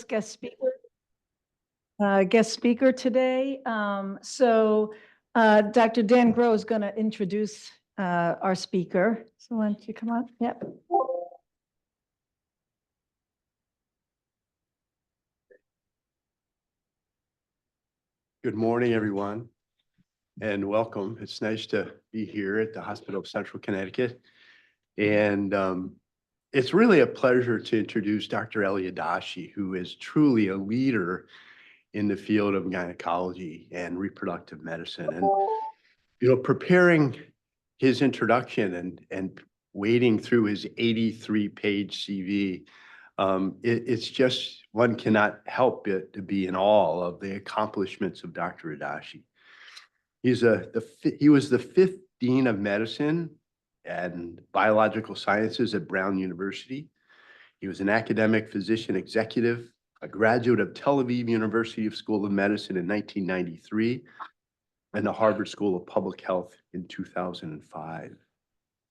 guest speaker. Guest speaker today. Dr. Dan Groh is going to introduce our speaker. So why don't you come on? Yep. Good morning, everyone, and welcome. It's nice to be here at the Hospital of Central Connecticut. And it's really a pleasure to introduce Dr. Eliadashi, who is truly a leader in the field of gynecology and reproductive medicine. And, preparing his introduction and wading through his 83-page CV, it's just, one cannot help but to be in awe of the accomplishments of Dr. Adashi. He was the 5th Dean of Medicine and Biological Sciences at Brown University. He was an academic physician executive, a graduate of Tel Aviv University School of Medicine in 1993, and the Harvard School of Public Health in 2005.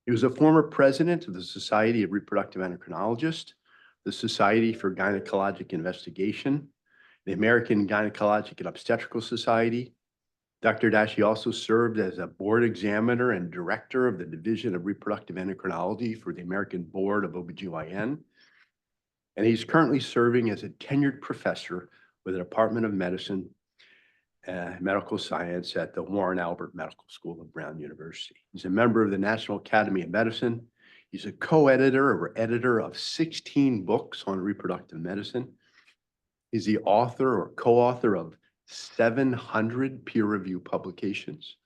He was a former president of the Society of Reproductive Endocrinologists, the Society for Gynecologic Investigation, the American Gynecologic and Obstetrical Society. Dr. Adashi also served as a board examiner and director of the Division of Reproductive Endocrinology for the American Board of OBGYN. And he's currently serving as a tenured professor with the Department of Medicine, Medical Science at the Warren Albert Medical School of Brown University. He's a member of the National Academy of Medicine. He's a co-editor or editor of 16 books on reproductive medicine. He's the author or co-author of 700 peer-reviewed publications.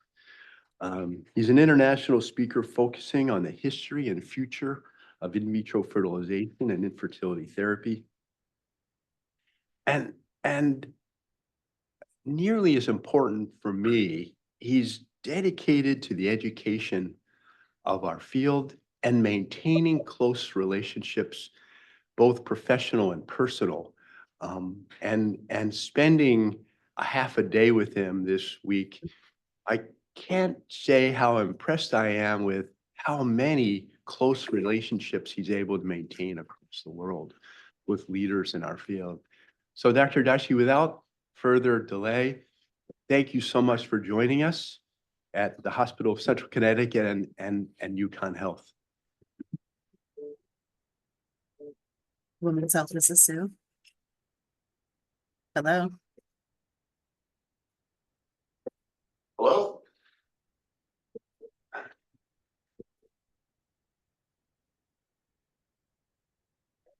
He's an international speaker focusing on the history and future of in vitro fertilization and infertility therapy. And nearly as important for me, he's dedicated to the education of our field and maintaining close relationships, both professional and personal, and spending a half a day with him this week. I can't say how impressed I am with how many close relationships he's able to maintain across the world with leaders in our field. So Dr. Adashi, without further delay, thank you so much for joining us at the Hospital of Central Connecticut and UConn Health. Women's Health, this is Sue. Hello. Hello.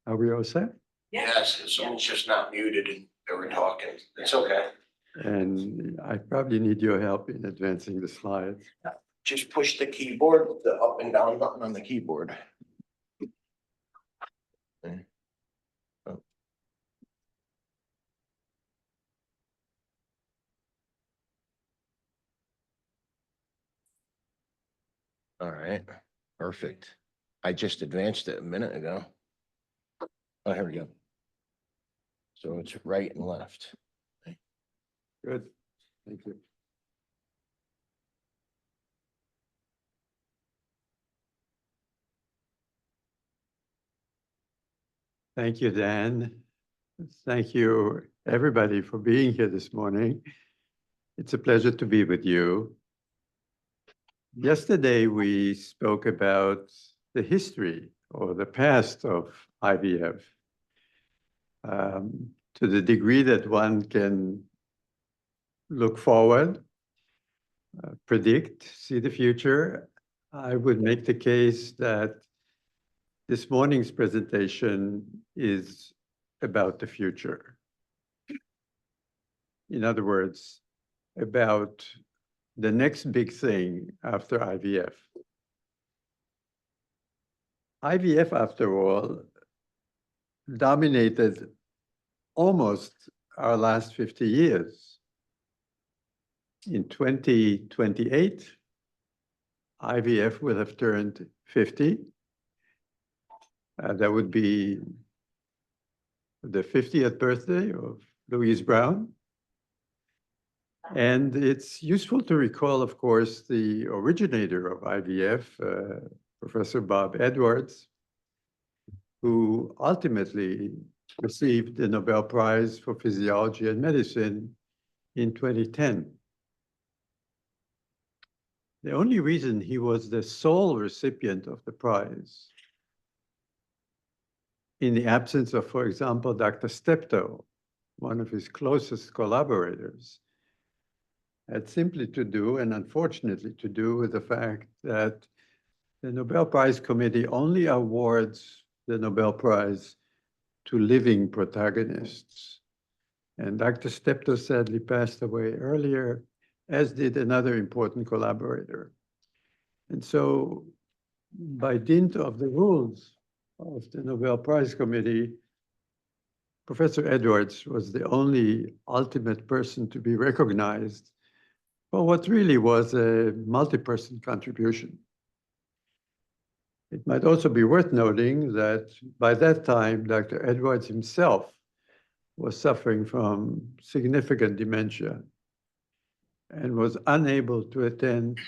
Are we all set? Yes, someone's just not muted and they were talking. It's okay. And I probably need your help in advancing the slides. Just push the keyboard, the up and down button on the keyboard. Okay. Oh. All right, perfect. I just advanced it a minute ago. Oh, here we go. So it's right and left. Good, thank you. Thank you, Dan. Thank you, everybody, for being here this morning. It's a pleasure to be with you. Yesterday, we spoke about the history or the past of IVF. To the degree that one can look forward, predict, see the future, I would make the case that this morning's presentation is about the future. In other words, about the next big thing after IVF. IVF, after all, dominated almost our last 50 years. In 2028, IVF will have turned 50. That would be the 50th birthday of Louise Brown. And it's useful to recall, of course, the originator of IVF, Professor Bob Edwards, who ultimately received the Nobel Prize for Physiology and Medicine in 2010. The only reason he was the sole recipient of the prize, in the absence of, for example, Dr. Steptoe, one of his closest collaborators, had simply to do, and unfortunately to do, with the fact that the Nobel Prize Committee only awards the Nobel Prize to living protagonists. And Dr. Steptoe sadly passed away earlier, as did another important collaborator. And so, by dint of the rules of the Nobel Prize Committee, Professor Edwards was the only ultimate person to be recognized for what really was a multi-person contribution. It might also be worth noting that by that time, Dr. Edwards himself was suffering from significant dementia and was unable to attend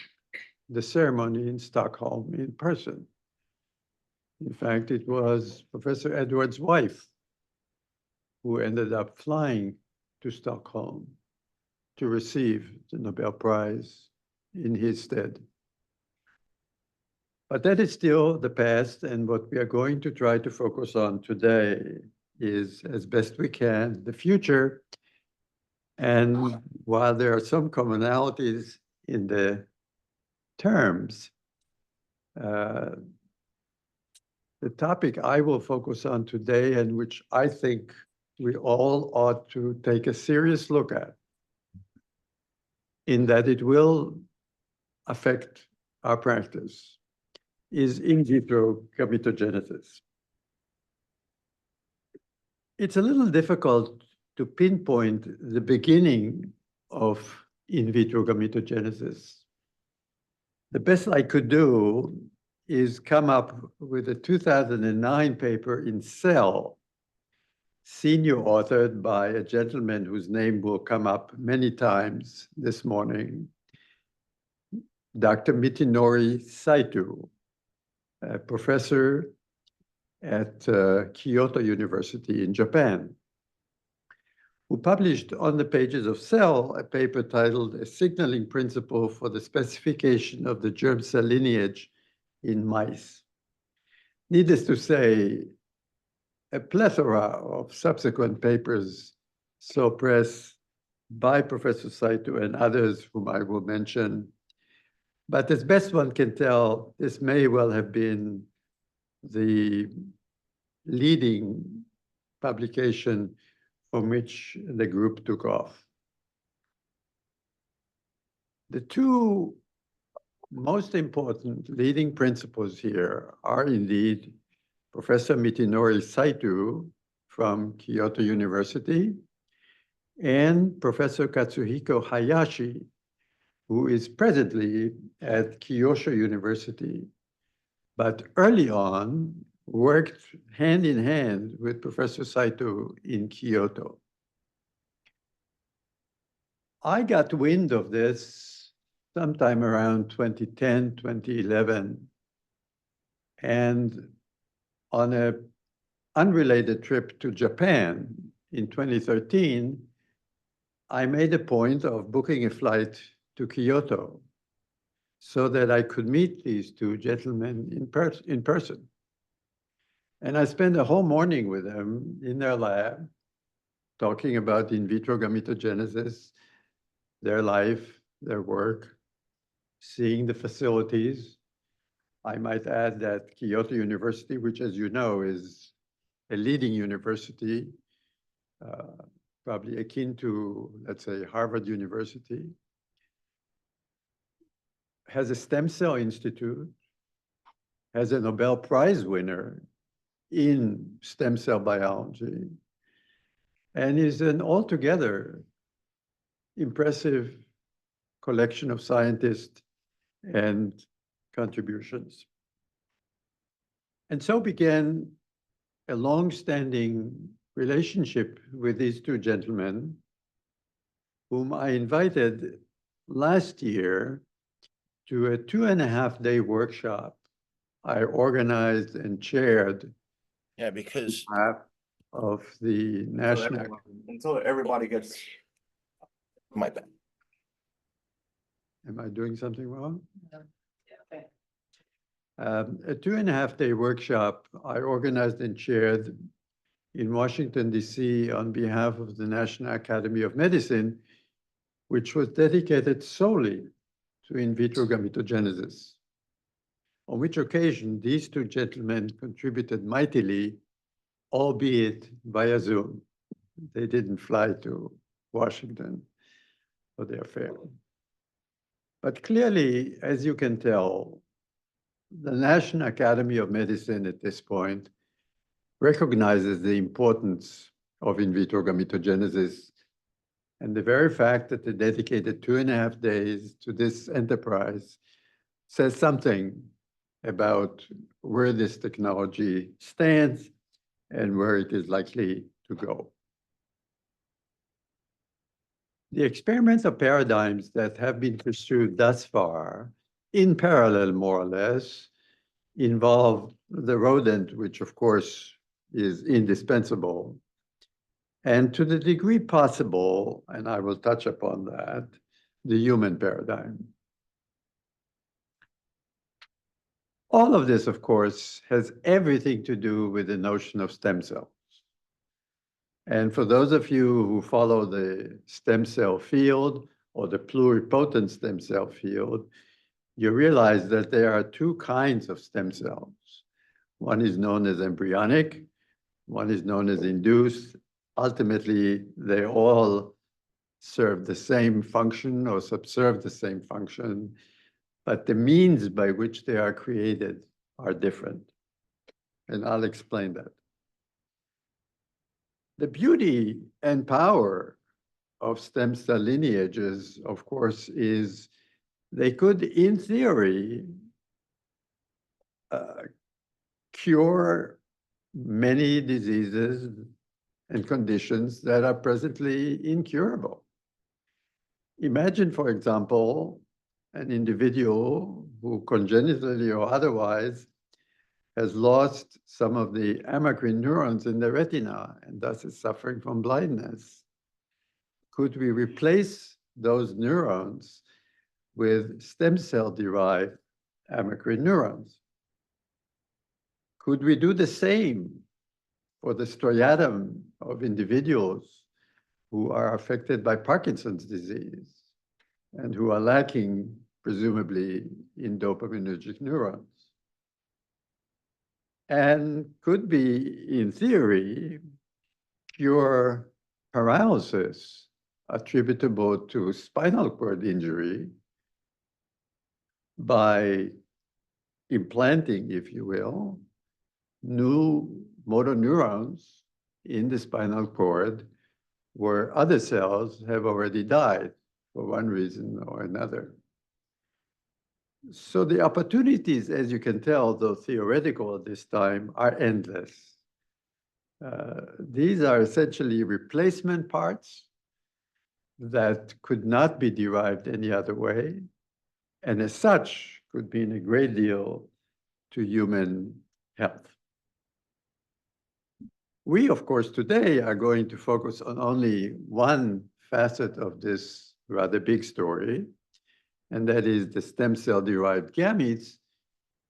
the ceremony in Stockholm in person. In fact, it was Professor Edwards' wife who ended up flying to Stockholm to receive the Nobel Prize in his stead. But that is still the past, and what we are going to try to focus on today is, as best we can, the future. And while there are some commonalities in the terms, the topic I will focus on today, and which I think we all ought to take a serious look at, in that it will affect our practice, is in vitro gametogenesis. It's a little difficult to pinpoint the beginning of in vitro gametogenesis. The best I could do is come up with a 2009 paper in Cell, senior authored by a gentleman whose name will come up many times this morning, Dr. Mitinori Saito, a professor at Kyoto University in Japan, who published on the pages of Cell a paper titled A Signaling Principle for the Specification of the Germ Cell Lineage in Mice. Needless to say, a plethora of subsequent papers saw press by Professor Saito and others whom I will mention. But as best one can tell, this may well have been the leading publication from which the group took off. The two most important leading principles here are indeed Professor Mitinori Saito from Kyoto University and Professor Katsuhiko Hayashi, who is presently at Kyushu University, but early on worked hand in hand with Professor Saito in Kyoto. I got wind of this sometime around 2010, 2011, and on an unrelated trip to Japan in 2013, I made a point of booking a flight to Kyoto so that I could meet these two gentlemen in person. And I spent a whole morning with them in their lab, talking about in vitro gametogenesis, their life, their work, seeing the facilities. I might add that Kyoto University, which, as you know, is a leading university, probably akin to, let's say, Harvard University, has a stem cell institute, has a Nobel Prize winner in stem cell biology, and is an altogether impressive collection of scientists and contributions. And so began a long-standing relationship with these two gentlemen, whom I invited last year to a 2.5-day workshop I organized and chaired. Yeah, because of the national. Until everybody gets. My bad. Am I doing something wrong? Okay. A 2.5-day workshop I organized and chaired in Washington, D.C. on behalf of the National Academy of Medicine, which was dedicated solely to in vitro gametogenesis, on which occasion these two gentlemen contributed mightily, albeit via Zoom. They didn't fly to Washington for their fair. But clearly, as you can tell, the National Academy of Medicine at this point recognizes the importance of in vitro gametogenesis. And the very fact that they dedicated 2.5 days to this enterprise says something about where this technology stands and where it is likely to go. The experimental paradigms that have been pursued thus far, in parallel more or less, involve the rodent, which of course is indispensable, and to the degree possible, and I will touch upon that, the human paradigm. All of this, of course, has everything to do with the notion of stem cells. And for those of you who follow the stem cell field or the pluripotent stem cell field, you realize that there are two kinds of stem cells. One is known as embryonic, one is known as induced. Ultimately, they all serve the same function or subserve the same function, but the means by which they are created are different. And I'll explain that. The beauty and power of stem cell lineages, of course, is they could, in theory, cure many diseases and conditions that are presently incurable. Imagine, for example, an individual who congenitally or otherwise has lost some of the amacrine neurons in the retina and thus is suffering from blindness. Could we replace those neurons with stem cell-derived amacrine neurons? Could we do the same for the striatum of individuals who are affected by Parkinson's disease and who are lacking, presumably, in dopaminergic neurons? And could be, in theory, cure paralysis attributable to spinal cord injury by implanting, if you will, new motor neurons in the spinal cord where other cells have already died for one reason or another. So the opportunities, as you can tell, though theoretical at this time, are endless. These are essentially replacement parts that could not be derived any other way, and as such could mean a great deal to human health. We, of course, today are going to focus on only one facet of this rather big story, and that is the stem cell-derived gametes,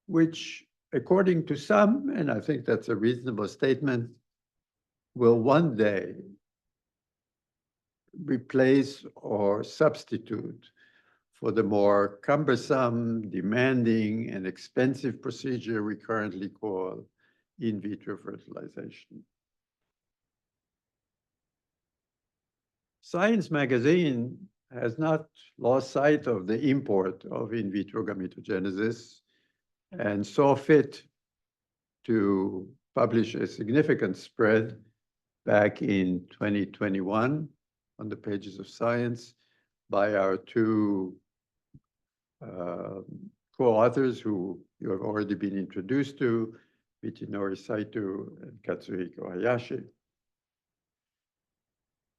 which, according to some, and I think that's a reasonable statement, will one day replace or substitute for the more cumbersome, demanding, and expensive procedure we currently call in vitro fertilization. Science magazine has not lost sight of the import of in vitro gametogenesis and saw fit to publish a significant spread back in 2021 on the pages of Science by our two co-authors who you have already been introduced to, Michinori Saito and Katsuhiko Hayashi.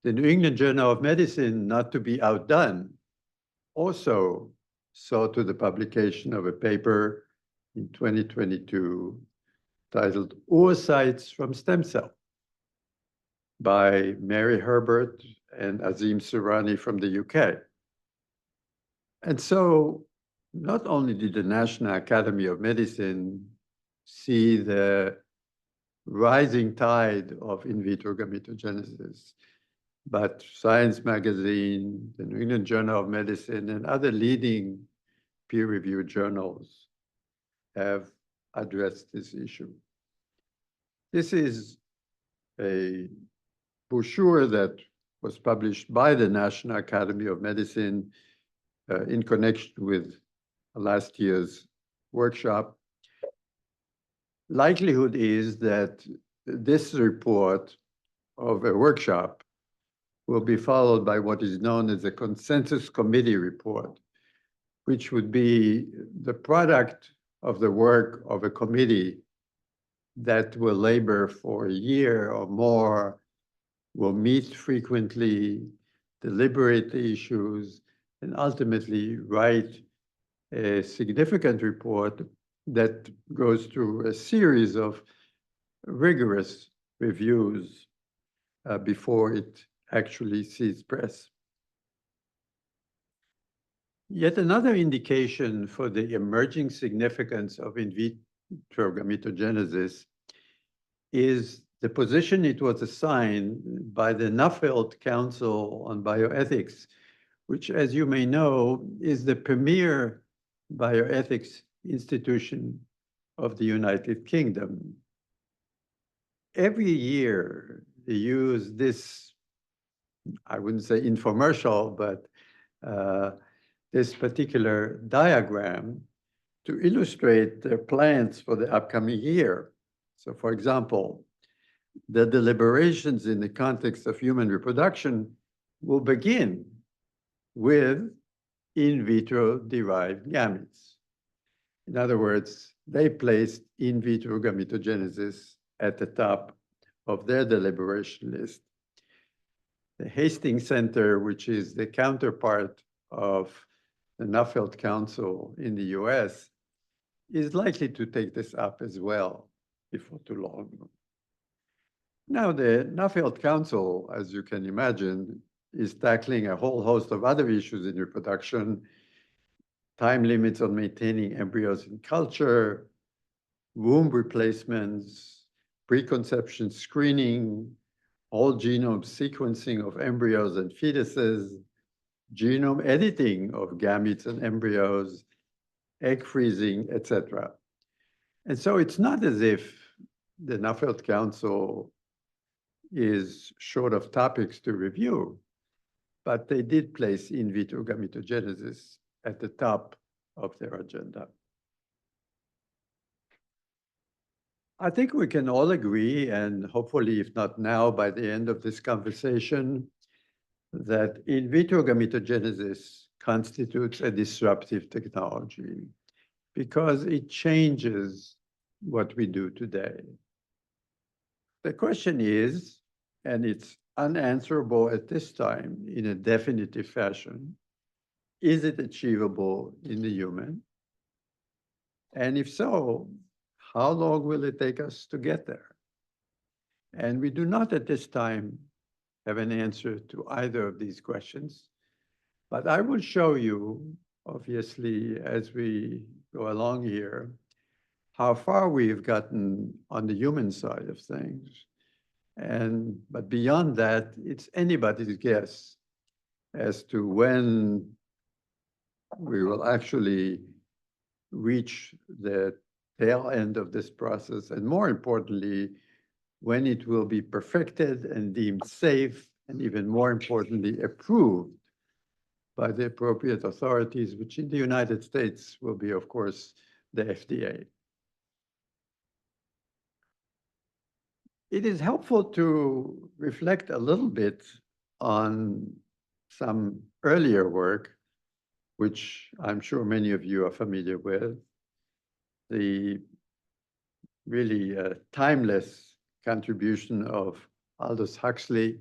The New England Journal of Medicine, not to be outdone, also saw to the publication of a paper in 2022 titled Oocytes from Stem Cell. by Mary Herbert and Azim Surani from the UK. And so not only did the National Academy of Medicine see the rising tide of in vitro gametogenesis, but Science Magazine, the New England Journal of Medicine, and other leading peer-reviewed journals have addressed this issue. This is a brochure that was published by the National Academy of Medicine in connection with last year's workshop. Likelihood is that this report of a workshop will be followed by what is known as a consensus committee report, which would be the product of the work of a committee that will labor for a year or more, will meet frequently, deliberate the issues, and ultimately write a significant report that goes through a series of rigorous reviews before it actually sees press. Yet another indication for the emerging significance of in vitro gametogenesis is the position it was assigned by the Nuffield Council on Bioethics, which, as you may know, is the premier bioethics institution of the United Kingdom. Every year, they use this, I wouldn't say infomercial, but this particular diagram to illustrate their plans for the upcoming year. So, for example, the deliberations in the context of human reproduction will begin with in vitro derived gametes. In other words, they placed in vitro gametogenesis at the top of their deliberation list. The Hastings Center, which is the counterpart of the Nuffield Council in the US, is likely to take this up as well before too long. Now, the Nuffield Council, as you can imagine, is tackling a whole host of other issues in reproduction, time limits on maintaining embryos in culture, womb replacements, preconception screening, whole genome sequencing of embryos and fetuses, genome editing of gametes and embryos, egg freezing, etc. And so it's not as if the Nuffield Council is short of topics to review, but they did place in vitro gametogenesis at the top of their agenda. I think we can all agree, and hopefully, if not now, by the end of this conversation, that in vitro gametogenesis constitutes a disruptive technology because it changes what we do today. The question is, and it's unanswerable at this time in a definitive fashion, is it achievable in the human? And if so, how long will it take us to get there? And we do not at this time have an answer to either of these questions, but I will show you, obviously, as we go along here, how far we've gotten on the human side of things. But beyond that, it's anybody's guess as to when we will actually reach the tail end of this process, and more importantly, when it will be perfected and deemed safe, and even more importantly, approved by the appropriate authorities, which in the United States will be, of course, the FDA. It is helpful to reflect a little bit on some earlier work, which I'm sure many of you are familiar with. The really timeless contribution of Aldous Huxley,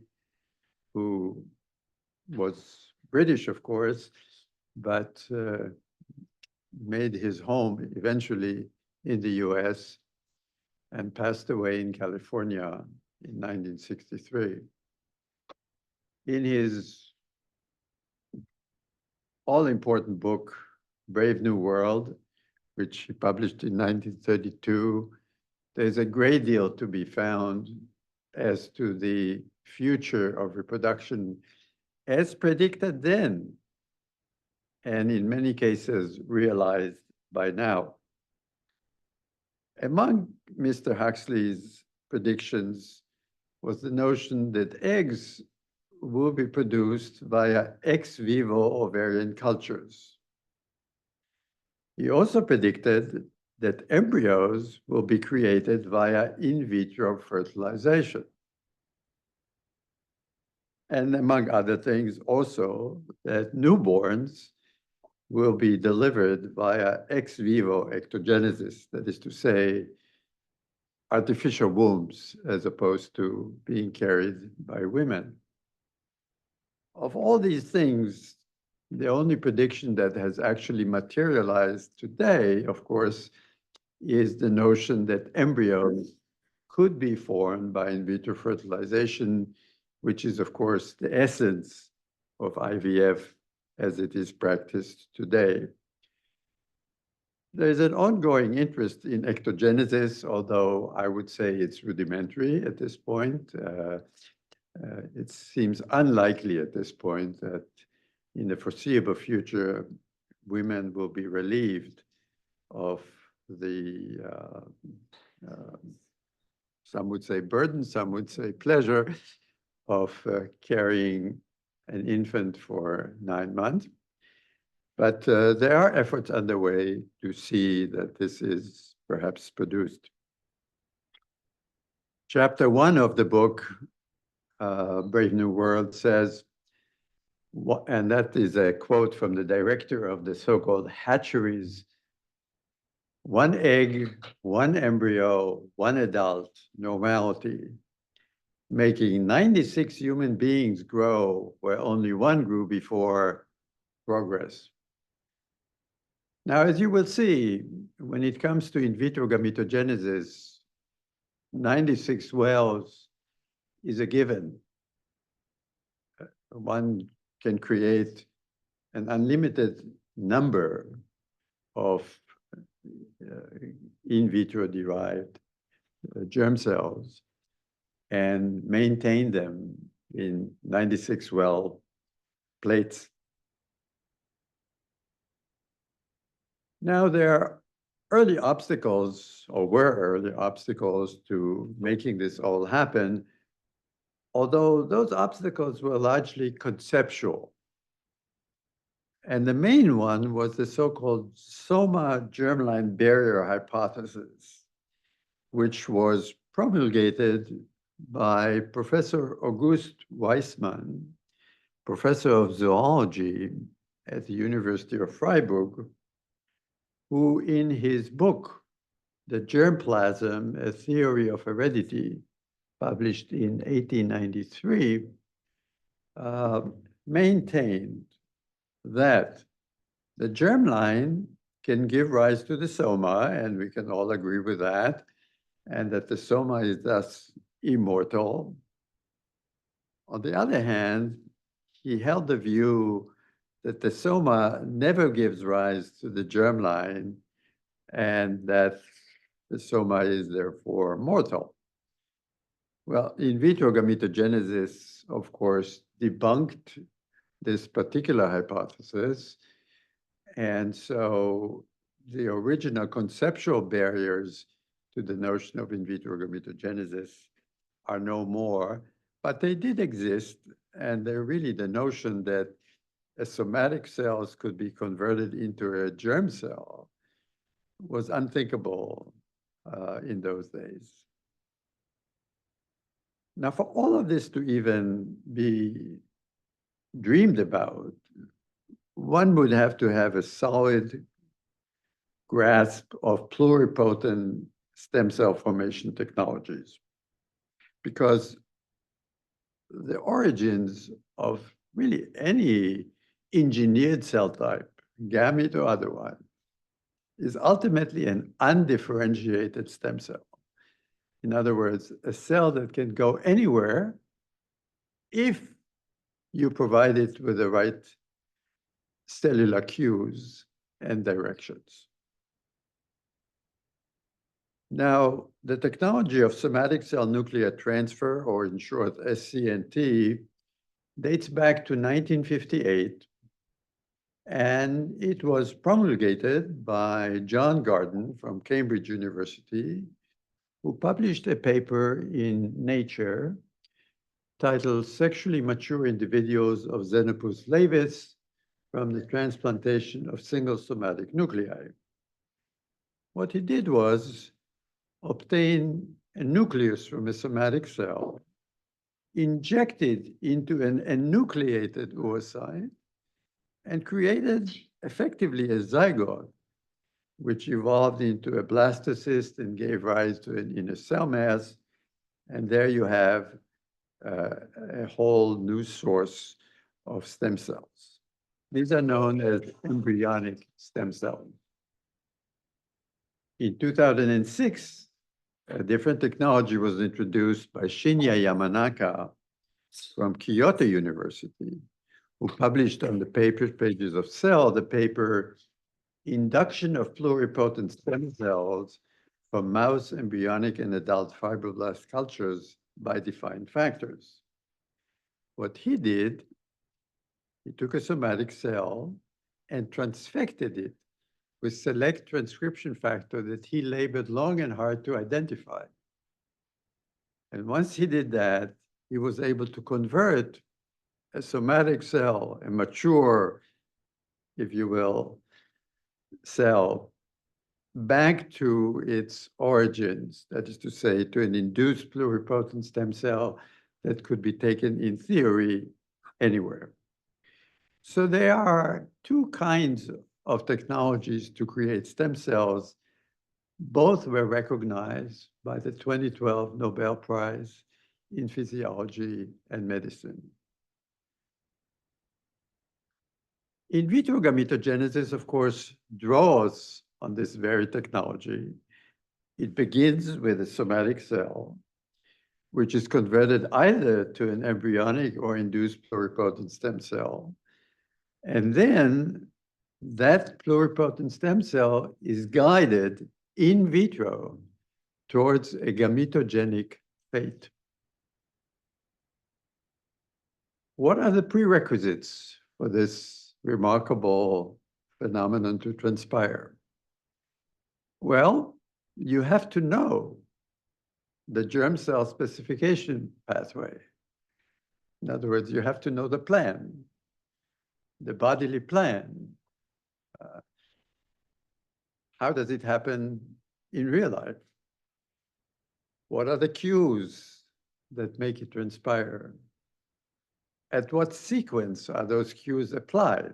who was British, of course, but made his home eventually in the US and passed away in California in 1963. In his all-important book, Brave New World, which he published in 1932, there's a great deal to be found as to the future of reproduction as predicted then, and in many cases realized by now. Among Mr. Huxley's predictions was the notion that eggs will be produced via ex vivo ovarian cultures. He also predicted that embryos will be created via in vitro fertilization. And among other things, also that newborns will be delivered via ex vivo ectogenesis, that is to say, artificial wombs as opposed to being carried by women. Of all these things, the only prediction that has actually materialized today, of course, is the notion that embryos could be formed by in vitro fertilization, which is, of course, the essence of IVF as it is practiced today. There's an ongoing interest in ectogenesis, although I would say it's rudimentary at this point. It seems unlikely at this point that in the foreseeable future, women will be relieved of the, some would say burden, some would say pleasure of carrying an infant for 9 months. But there are efforts underway to see that this is perhaps produced. Chapter 1 of the book, Brave New World, says, and that is a quote from the director of the so-called hatcheries: "One egg, one embryo, one adult, normality, making 96 human beings grow where only one grew before, progress." Now, as you will see, when it comes to in vitro gametogenesis, 96 wells is a given. One can create an unlimited number of in vitro derived germ cells and maintain them in 96 well plates. Now, there are early obstacles, or were early obstacles to making this all happen, although those obstacles were largely conceptual. And the main one was the so-called soma germline barrier hypothesis, which was promulgated by Professor August Weismann, professor of zoology at the University of Freiburg, who in his book, The Germplasm, A Theory of Heredity, published in 1893, maintained that the germline can give rise to the soma, and we can all agree with that, and that the soma is thus immortal. On the other hand, he held the view that the soma never gives rise to the germline and that the soma is therefore mortal. Well, in vitro gametogenesis, of course, debunked this particular hypothesis. And so the original conceptual barriers to the notion of in vitro gametogenesis are no more, but they did exist. And they're really the notion that somatic cells could be converted into a germ cell was unthinkable in those days. Now, for all of this to even be dreamed about, one would have to have a solid grasp of pluripotent stem cell formation technologies, because the origins of really any engineered cell type, gamete or otherwise, is ultimately an undifferentiated stem cell. In other words, a cell that can go anywhere if you provide it with the right cellular cues and directions. Now, the technology of somatic cell nuclear transfer, or in short, SCNT, dates back to 1958, and it was promulgated by John Garden from Cambridge University, who published a paper in Nature titled Sexually Mature Individuals of Xenopus laevis from the Transplantation of Single Somatic Nuclei. What he did was obtain a nucleus from a somatic cell, injected into an enucleated oocyte, and created effectively a zygote, which evolved into a blastocyst and gave rise to an inner cell mass. And there you have a whole new source of stem cells. These are known as embryonic stem cells. In 2006, a different technology was introduced by Shinya Yamanaka from Kyoto University, who published on the pages of Cell the paper Induction of Pluripotent Stem Cells from Mouse Embryonic and Adult Fibroblast Cultures by Defined Factors. What he did, he took a somatic cell and transfected it with select transcription factor that he labored long and hard to identify. And once he did that, he was able to convert a somatic cell, a mature, if you will, cell, back to its origins, that is to say, to an induced pluripotent stem cell that could be taken, in theory, anywhere. So there are two kinds of technologies to create stem cells. Both were recognized by the 2012 Nobel Prize in Physiology and Medicine. In vitro gametogenesis, of course, draws on this very technology. It begins with a somatic cell, which is converted either to an embryonic or induced pluripotent stem cell. And then that pluripotent stem cell is guided in vitro towards a gametogenic fate. What are the prerequisites for this remarkable phenomenon to transpire? Well, you have to know the germ cell specification pathway. In other words, you have to know the plan, the bodily plan. How does it happen in real life? What are the cues that make it transpire? At what sequence are those cues applied?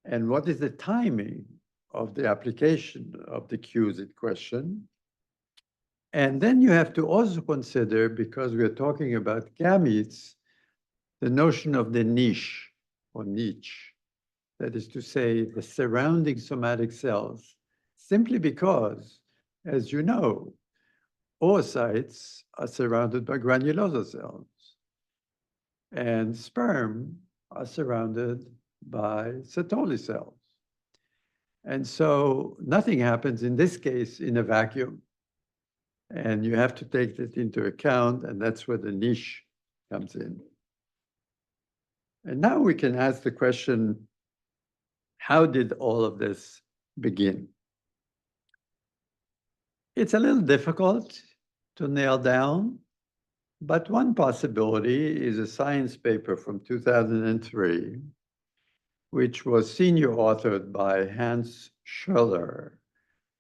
And what is the timing of the application of the cues in question? And then you have to also consider, because we're talking about gametes, the notion of the niche or niche. That is to say, the surrounding somatic cells, simply because, as you know, oocytes are surrounded by granulosa cells, and sperm are surrounded by Sertoli cells. And so nothing happens in this case in a vacuum. And you have to take that into account, and that's where the niche comes in. And now we can ask the question, how did all of this begin? It's a little difficult to nail down, but one possibility is a science paper from 2003, which was senior authored by Hans Scholler,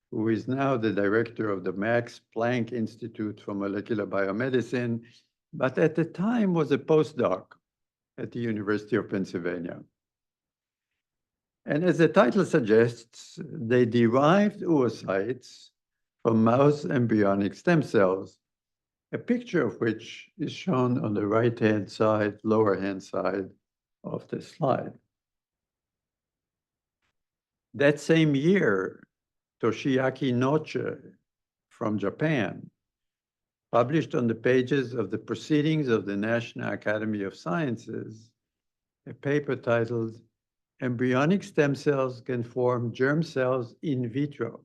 who is now the director of the Max Planck Institute for Molecular Biomedicine, but at the time was a postdoc at the University of Pennsylvania. And as the title suggests, they derived oocytes from mouse embryonic stem cells, a picture of which is shown on the right-hand side, lower-hand side of the slide. That same year, Toshiaki Noche from Japan, published on the pages of the Proceedings of the National Academy of Sciences, a paper titled Embryonic Stem Cells Can Form Germ Cells in Vitro.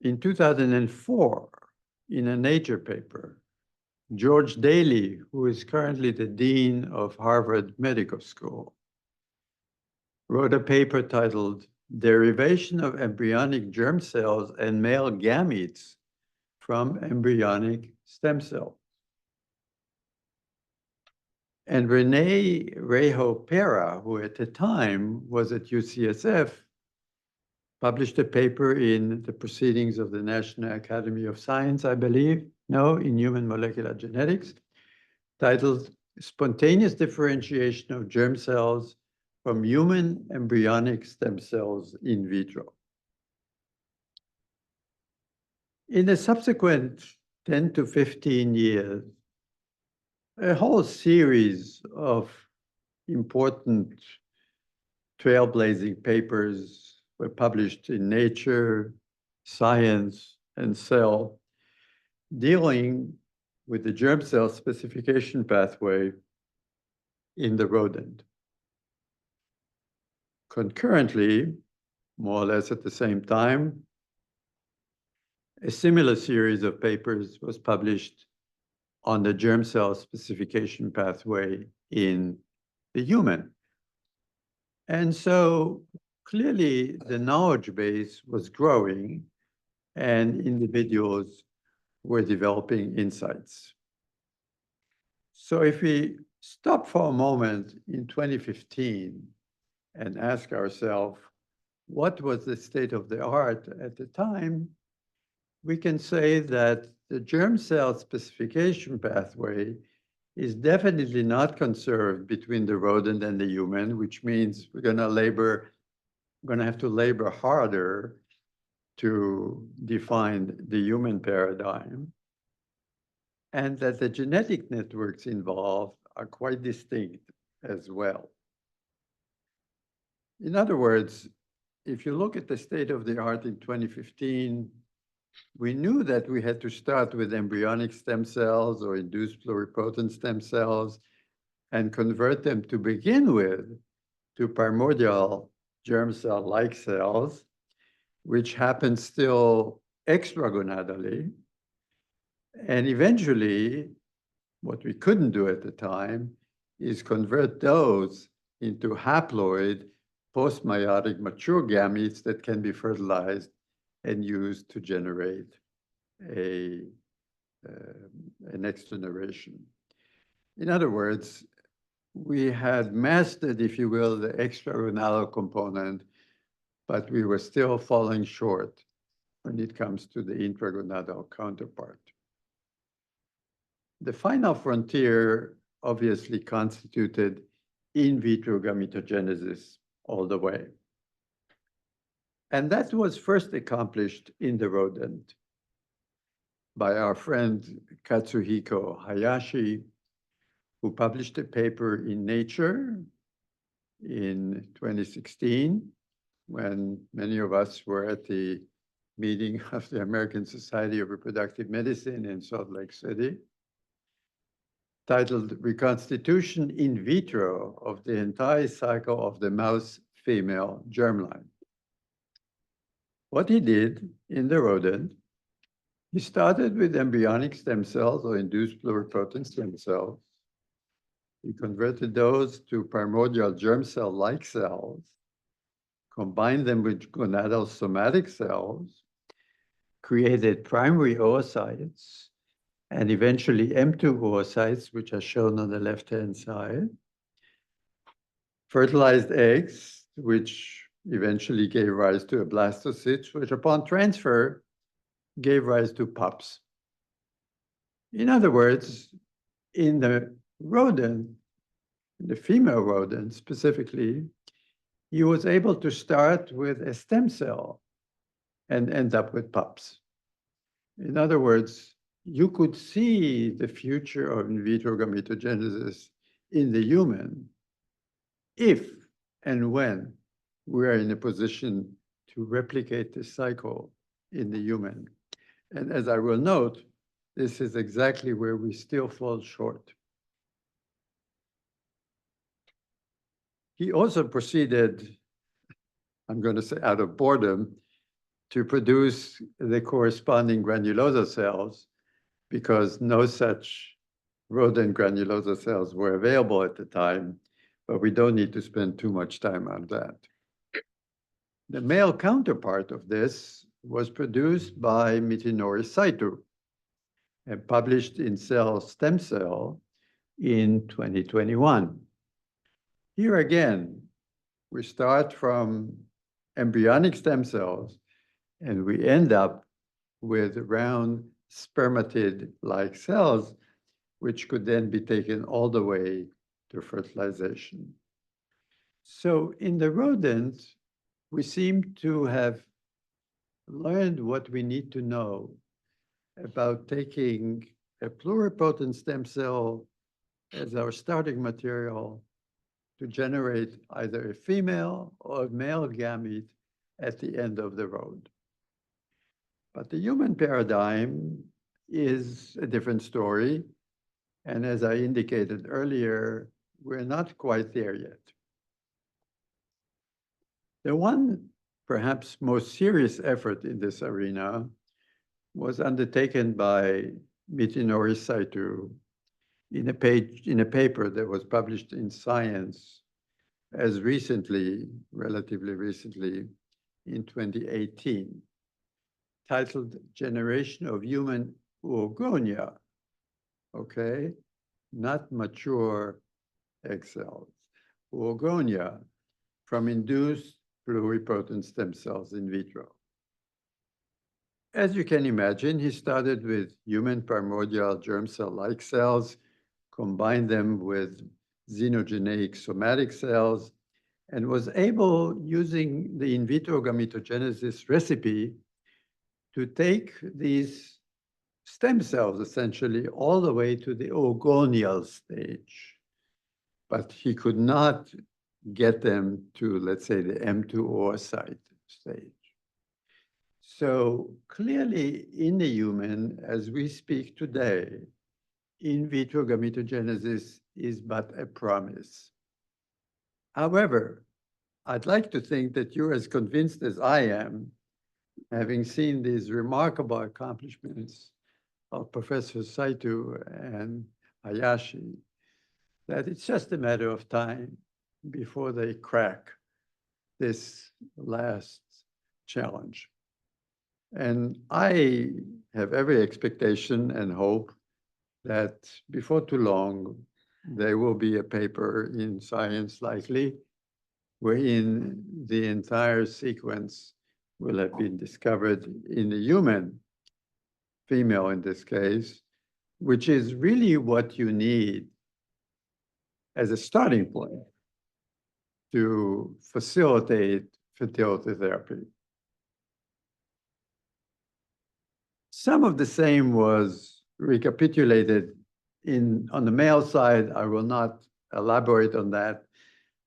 In 2004, in a Nature paper, George Daly, who is currently the Dean of Harvard Medical School, wrote a paper titled Derivation of Embryonic Germ Cells and Male Gametes from Embryonic Stem Cells. And Renee Rejo-Pera, who at the time was at UCSF, published a paper in the Proceedings of the National Academy of Science, I believe, no, in Human Molecular Genetics, titled Spontaneous Differentiation of Germ Cells from Human Embryonic Stem Cells in Vitro. In the subsequent 10 to 15 years, a whole series of important trailblazing papers were published in Nature, Science, and Cell, dealing with the germ cell specification pathway in the rodent. Concurrently, more or less at the same time, a similar series of papers was published on the germ cell specification pathway in the human. And so clearly the knowledge base was growing and individuals were developing insights. So if we stop for a moment in 2015 and ask ourselves, what was the state of the art at the time? We can say that the germ cell specification pathway is definitely not conserved between the rodent and the human, which means we're going to have to labor harder to define the human paradigm, and that the genetic networks involved are quite distinct as well. In other words, if you look at the state of the art in 2015, we knew that we had to start with embryonic stem cells or induced pluripotent stem cells and convert them to begin with to primordial germ cell-like cells, which happen still extragonadally. And eventually, what we couldn't do at the time is convert those into haploid post-meiotic mature gametes that can be fertilized and used to generate a next generation. In other words, we had mastered, if you will, the extragonadal component, but we were still falling short when it comes to the intragonadal counterpart. The final frontier obviously constituted in vitro gametogenesis all the way. And that was first accomplished in the rodent by our friend Katsuhiko Hayashi, who published a paper in Nature in 2016, when many of us were at the meeting of the American Society of Reproductive Medicine in Salt Lake City, titled Reconstitution in Vitro of the Entire Cycle of the Mouse Female Germline. What he did in the rodent, he started with embryonic stem cells or induced pluripotent stem cells. He converted those to primordial germ cell-like cells, combined them with gonadal somatic cells, created primary oocytes, and eventually M2 oocytes, which are shown on the left-hand side, fertilized eggs, which eventually gave rise to a blastocyst, which upon transfer gave rise to pups. In other words, in the rodent, the female rodent specifically, he was able to start with a stem cell and end up with pups. In other words, you could see the future of in vitro gametogenesis in the human if and when we are in a position to replicate this cycle in the human. And as I will note, this is exactly where we still fall short. He also proceeded, I'm going to say out of boredom, to produce the corresponding granulosa cells because no such rodent granulosa cells were available at the time, but we don't need to spend too much time on that. The male counterpart of this was produced by Mitinori Saito and published in Cell Stem Cell in 2021. Here again, we start from embryonic stem cells and we end up with round spermatid-like cells, which could then be taken all the way to fertilization. So in the rodents, we seem to have learned what we need to know about taking a pluripotent stem cell as our starting material to generate either a female or a male gamete at the end of the road. But the human paradigm is a different story. And as I indicated earlier, we're not quite there yet. The one perhaps most serious effort in this arena was undertaken by Mitinori Saito in a paper that was published in Science as recently, relatively recently, in 2018, titled Generation of Human Oogonia, okay? Not mature egg cells, oogonia, from induced pluripotent stem cells in vitro. As you can imagine, he started with human primordial germ cell-like cells, combined them with xenogeneic somatic cells, and was able, using the in vitro gametogenesis recipe, to take these stem cells essentially all the way to the oogonial stage. But he could not get them to, let's say, the M2 oocyte stage. So clearly in the human, as we speak today, in vitro gametogenesis is but a promise. However, I'd like to think that you're as convinced as I am, having seen these remarkable accomplishments of Professor Saito and Hayashi, that it's just a matter of time before they crack this last challenge. And I have every expectation and hope that before too long, there will be a paper in Science likely, wherein the entire sequence will have been discovered in the human, female in this case, which is really what you need as a starting point to facilitate fertility therapy. Some of the same was recapitulated on the male side. I will not elaborate on that.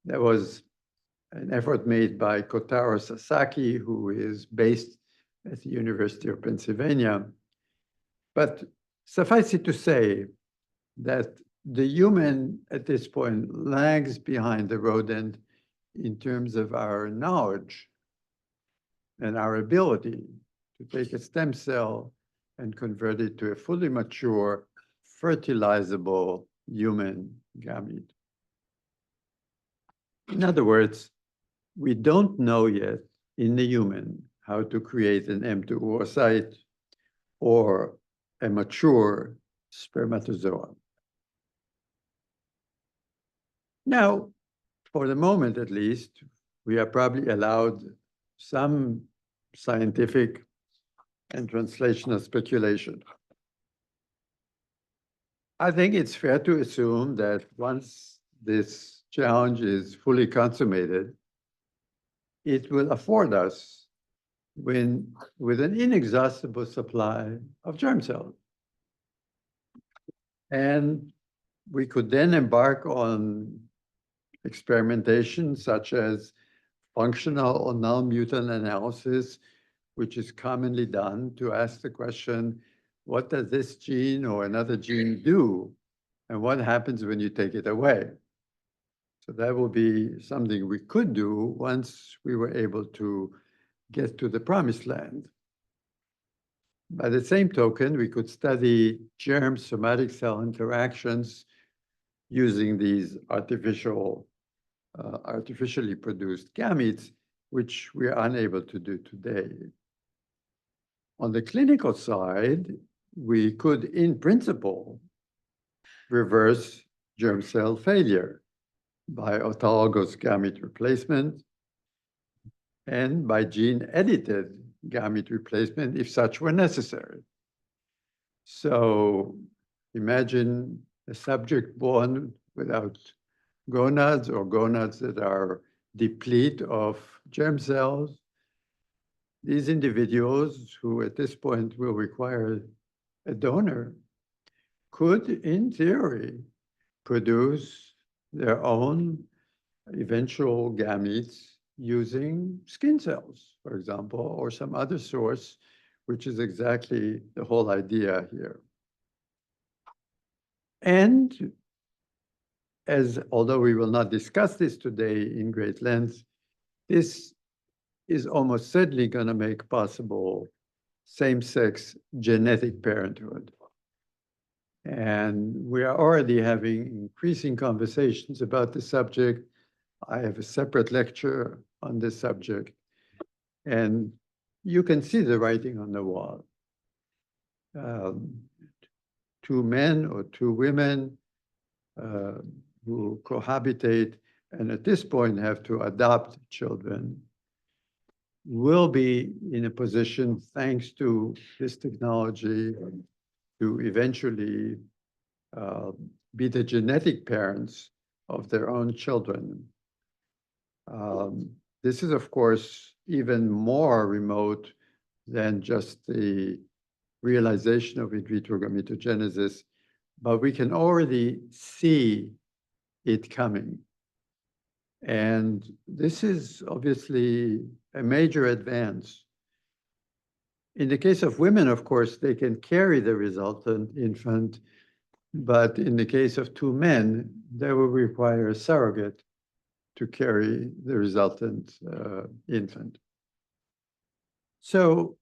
There was an effort made by Kotaro Sasaki, who is based at the University of Pennsylvania. But suffice it to say that the human at this point lags behind the rodent in terms of our knowledge and our ability to take a stem cell and convert it to a fully mature, fertilizable human gamete. In other words, we don't know yet in the human how to create an M2 oocyte or a mature spermatozoa. Now, for the moment at least, we are probably allowed some scientific and translational speculation. I think it's fair to assume that once this challenge is fully consummated, it will afford us with an inexhaustible supply of germ cells. And we could then embark on experimentation such as functional or null-mutant analysis, which is commonly done to ask the question, what does this gene or another gene do? And what happens when you take it away? So that will be something we could do once we were able to get to the promised land. By the same token, we could study germ somatic cell interactions using these artificially produced gametes, which we are unable to do today. On the clinical side, we could, in principle, reverse germ cell failure by autologous gamete replacement and by gene-edited gamete replacement if such were necessary. So imagine a subject born without gonads or gonads that are deplete of germ cells. These individuals who at this point will require a donor could, in theory, produce their own eventual gametes using skin cells, for example, or some other source, which is exactly the whole idea here. And although we will not discuss this today in great length, this is almost certainly going to make possible same-sex genetic parenthood. And we are already having increasing conversations about the subject. I have a separate lecture on this subject, and you can see the writing on the wall. 2 men or 2 women who cohabitate and at this point have to adopt children will be in a position, thanks to this technology, to eventually be the genetic parents of their own children. This is, of course, even more remote than just the realization of in vitro gametogenesis, but we can already see it coming. And this is obviously a major advance. In the case of women, of course, they can carry the resultant infant, but in the case of 2 men, they will require a surrogate to carry the resultant infant. So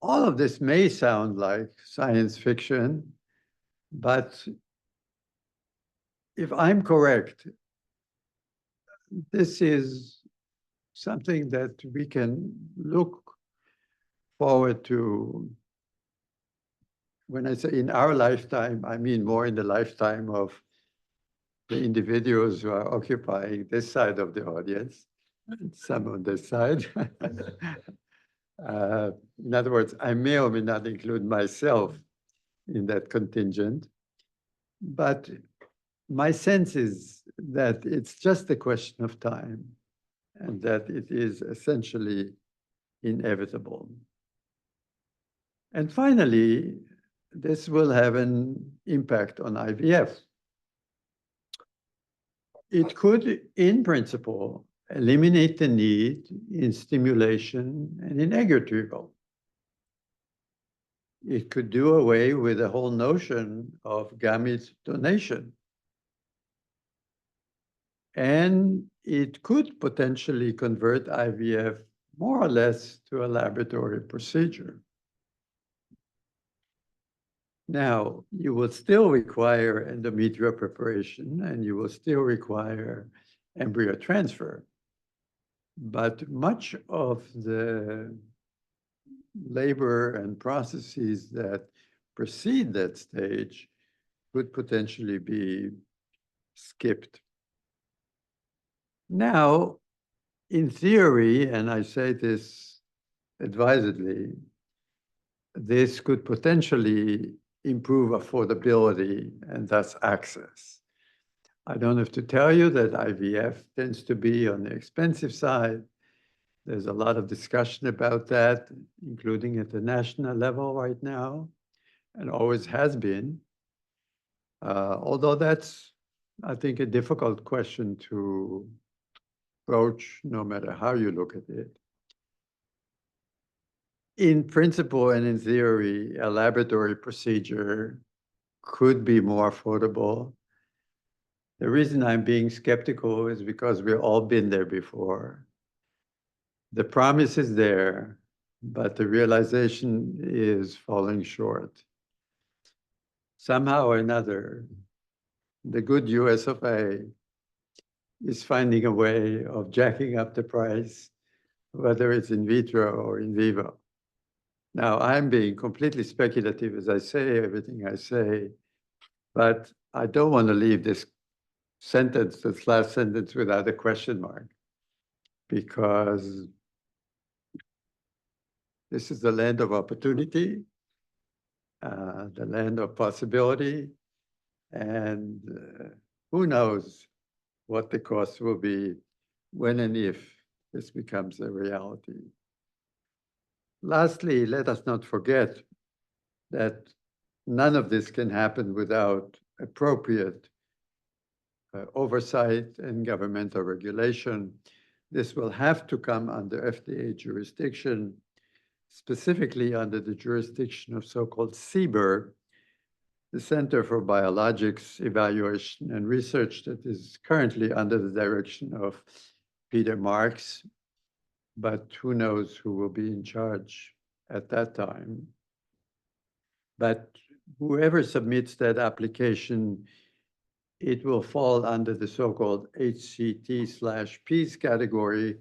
all of this may sound like science fiction, but if I'm correct, this is something that we can look forward to. When I say in our lifetime, I mean more in the lifetime of the individuals who are occupying this side of the audience, some on this side. In other words, I may or may not include myself in that contingent, but my sense is that it's just a question of time and that it is essentially inevitable. And finally, this will have an impact on IVF. It could, in principle, eliminate the need in stimulation and in egg retrieval. It could do away with the whole notion of gamete donation. And it could potentially convert IVF more or less to a laboratory procedure. Now, you will still require endometrial preparation and you will still require embryo transfer. But much of the labor and processes that precede that stage could potentially be skipped. Now, in theory, and I say this advisedly, this could potentially improve affordability and thus access. I don't have to tell you that IVF tends to be on the expensive side. There's a lot of discussion about that, including at the national level right now, and always has been. Although that's, I think, a difficult question to approach, no matter how you look at it. In principle and in theory, a laboratory procedure could be more affordable. The reason I'm being skeptical is because we've all been there before. The promise is there, but the realization is falling short. Somehow or another, the good US of A is finding a way of jacking up the price, whether it's in vitro or in vivo. Now, I'm being completely speculative as I say everything I say, but I don't want to leave this last sentence without a question mark, because this is the land of opportunity, the land of possibility, and who knows what the cost will be when and if this becomes a reality. Lastly, let us not forget that none of this can happen without appropriate oversight and governmental regulation. This will have to come under FDA jurisdiction, specifically under the jurisdiction of so-called CBER, the Center for Biologics Evaluation and Research, that is currently under the direction of Peter Marks, but who knows who will be in charge at that time. But whoever submits that application, it will fall under the so-called HCT/PEACE category,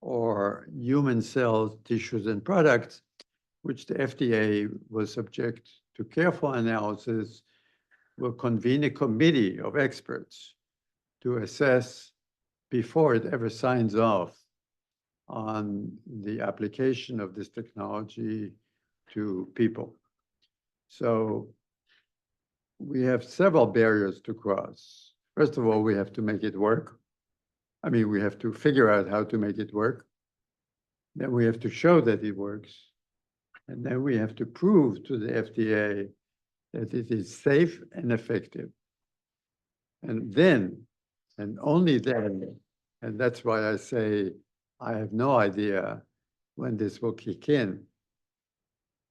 or human cells, tissues, and products, which the FDA will subject to careful analysis, will convene a committee of experts to assess before it ever signs off on the application of this technology to people. So we have several barriers to cross. First of all, we have to make it work. I mean, we have to figure out how to make it work. Then we have to show that it works. And then we have to prove to the FDA that it is safe and effective. And then, and only then, and that's why I say I have no idea when this will kick in.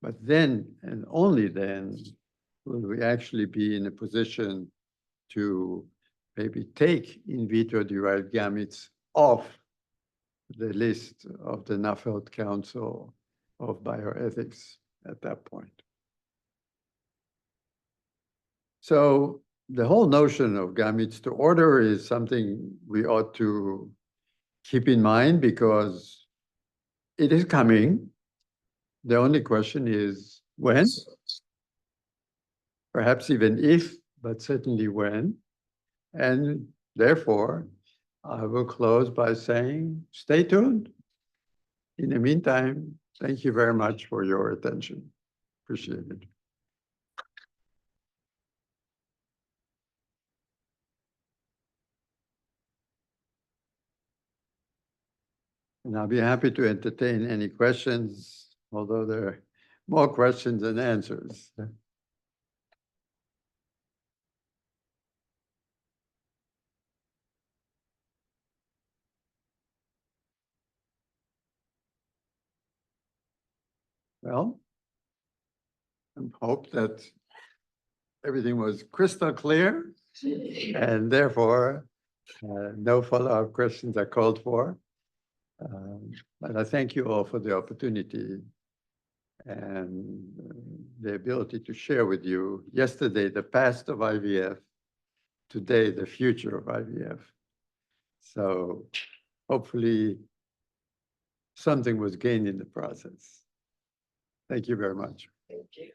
But then, and only then, will we actually be in a position to maybe take in vitro-derived gametes off the list of the Nuffield Council of Bioethics at that point. So the whole notion of gametes to order is something we ought to keep in mind, because it is coming. The only question is when, perhaps even if, but certainly when. And therefore, I will close by saying, stay tuned. In the meantime, thank you very much for your attention. Appreciate it. And I'll be happy to entertain any questions, although there are more questions than answers. Well, I hope that everything was crystal clear, and therefore no follow-up questions are called for. But I thank you all for the opportunity and the ability to share with you yesterday the past of IVF, today the future of IVF. So hopefully something was gained in the process. Thank you very much. Thank you.